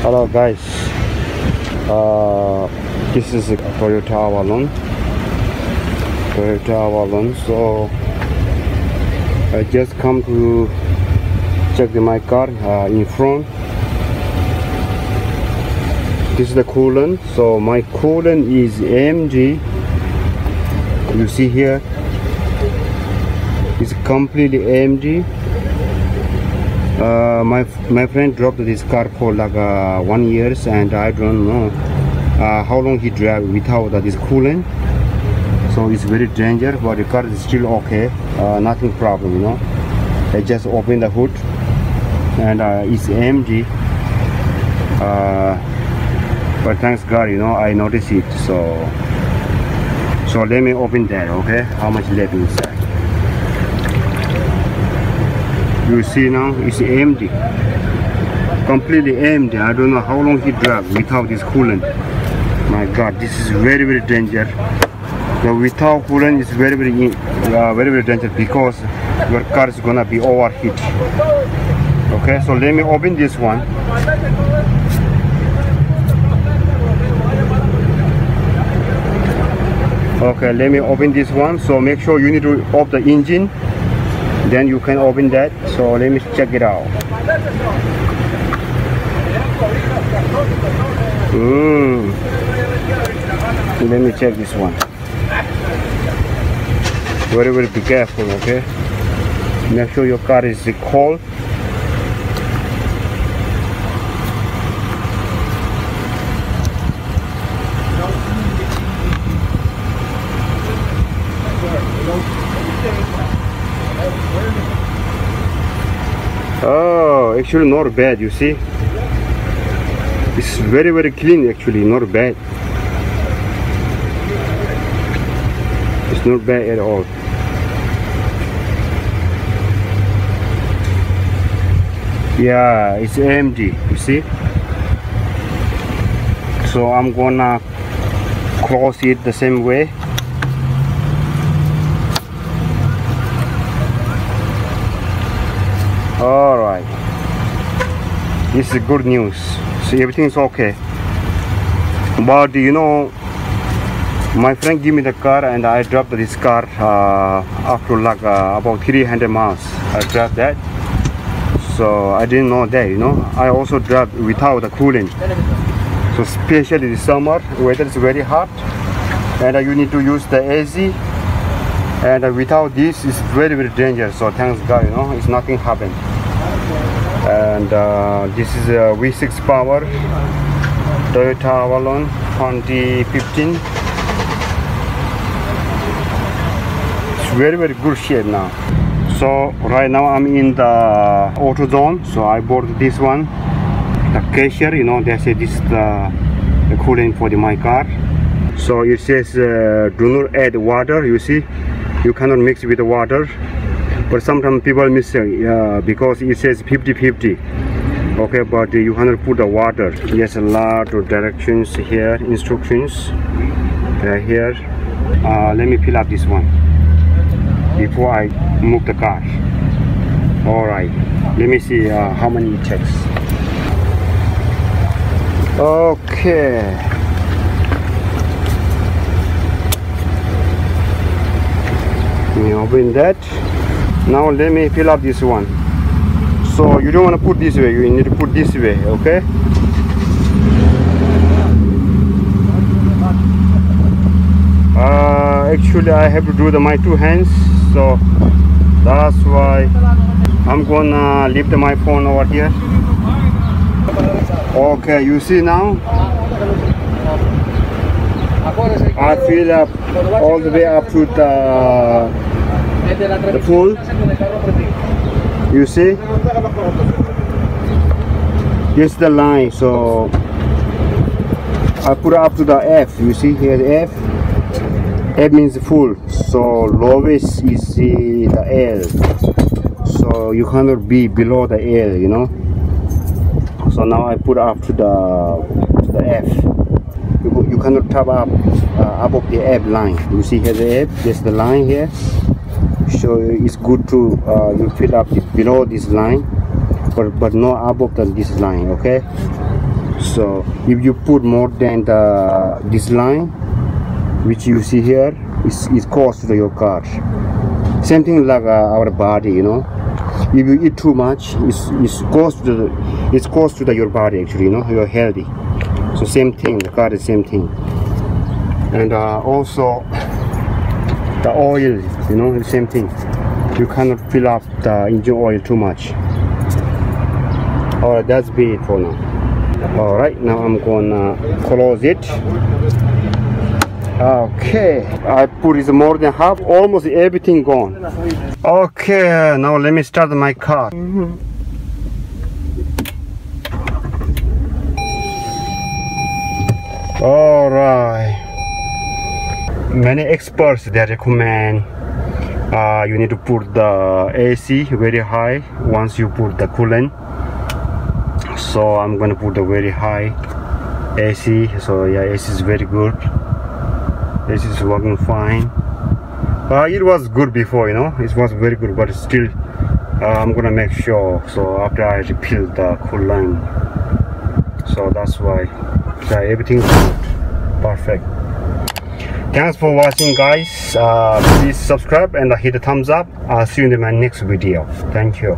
Hello guys, this is a Toyota Avalon. So I just come to check my car in front. This is the coolant. So my coolant is AMG. You see here, it's completely AMG. My friend dropped this car for like 1 year, and I don't know how long he drive without this coolant. So it's very dangerous, but the car is still okay, nothing problem, you know. I just open the hood, and it's AMG. But thanks God, you know, I noticed it. So let me open that, okay? How much left inside? You see now, it's empty, completely empty. I don't know how long he drive without this coolant. My God, this is very, very dangerous. So without coolant is very, very dangerous, because your car is gonna be overheat. Okay, so let me open this one. Okay, let me open this one. So make sure you need to off the engine, then you can open that. So let me check it out. Let me check this one. Very, very be careful, okay? Make sure your car is cold. Oh, actually not bad, you see. It's very, very clean actually, not bad. It's not bad at all. Yeah, it's empty, you see. So I'm gonna close it the same way. Alright, this is good news. So everything's okay. But you know, my friend gave me the car, and I dropped this car after like about 300 miles. I dropped that. So I didn't know that, you know. I also dropped without the coolant. So especially this summer, weather is very hot, and you need to use the AC. And without this, it's very, very dangerous. So thanks God, you know, it's nothing happened. And this is a V6 power Toyota Avalon 2015. It's very, very good shape now. So right now I'm in the auto zone. So I bought this one, the cashier, you know, they say this is the coolant for my car. So it says do not add water. You see, you cannot mix with the water, but sometimes people miss because it says 50-50. Okay, but you cannot put the water. There's a lot of directions here, instructions here. Let me fill up this one before I move the car. All right, let me see how many it takes. Okay. Let me open that. Now let me fill up this one. So you don't want to put this way, you need to put this way, okay? Actually I have to do my two hands, so that's why I'm gonna leave my phone over here. Okay, you see now, I fill up all the way up to the pool. You see, here's the line. So I put up to the F. You see here the F. F means full. So lowest is the L. So you cannot be below the L, you know. So now I put up to the F. You cannot tap up above the F line. You see here the F. There's the line here. So it's good to you fill up below this line, but not above this line, okay? So if you put more than this line which you see here, is cost to your car. Same thing like our body, you know. If you eat too much, it's cost to your body actually, you know. You're healthy. So same thing, the car is same thing. And also the oil, you know, the same thing. You cannot fill up the engine oil too much. Alright, that's be it for now. Alright, now I'm gonna close it. Okay, I put it more than half, almost everything gone. Okay, now let me start my car. Alright, many experts they recommend you need to put the AC very high once you put the coolant. So I'm gonna put the very high AC. So yeah, AC is very good. This is working fine. It was good before, you know, it was very good, but still I'm gonna make sure. So after I refill the coolant, so that's why everything's good, perfect. Thanks for watching, guys. Please subscribe and hit the thumbs up. I'll see you in my next video. Thank you.